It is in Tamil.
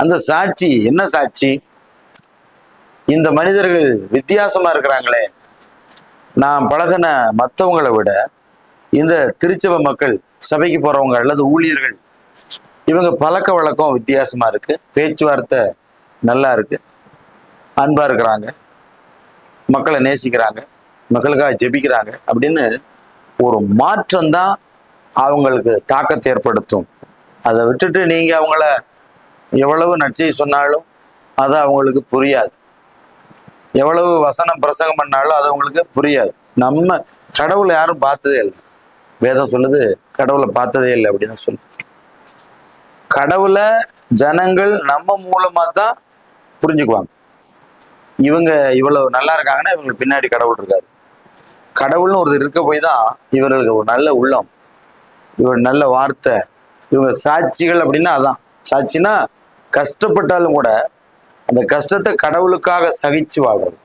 அந்த சாட்சி என்ன சாட்சி? இந்த மனிதர்கள் வித்தியாசமா இருக்கிறாங்களே, நான் பழகின மற்றவங்களை விட இந்த திருச்சபை மக்கள், சபைக்கு போறவங்க அல்லது ஊழியர்கள், இவங்க பழக்க வழக்கம் வித்தியாசமா இருக்கு, பேச்சுவார்த்தை நல்லா இருக்கு, அன்பா இருக்கிறாங்க, மக்களை நேசிக்கிறாங்க, மக்களுக்காக ஜெபிக்கிறாங்க அப்படின்னு ஒரு மாற்றம் தான் அவங்களுக்கு தாக்கத்தை ஏற்படுத்தும். அதை விட்டுட்டு நீங்க அவங்கள எவ்வளவு நற்செய்தி சொன்னாலும் அது அவங்களுக்கு புரியாது. எவ்வளவு வசனம் பிரசங்கம் பண்ணாலும் அது அவங்களுக்கு புரியாது. நம்ம கடவுளை யாரும் பார்த்ததே இல்லை. வேதம் சொல்லுது கடவுளை பார்த்ததே இல்லை அப்படின்னு சொல்லுது. கடவுளை ஜனங்கள் நம்ம மூலமா தான் புரிஞ்சுக்குவாங்க. இவங்க இவ்வளவு நல்லா இருக்காங்கன்னா இவங்களுக்கு பின்னாடி கடவுள் இருக்காரு. கடவுள்னு ஒரு இருக்க போய் தான் இவர்களுக்கு ஒரு நல்ல உள்ளம், இவர் நல்ல வார்த்தை, இவங்க சாட்சிகள் அப்படின்னா அதான் சாட்சினா கஷ்டப்பட்டாலும் கூட அந்த கஷ்டத்தை கடவுளுக்காக சகிச்சு வாழ்றது.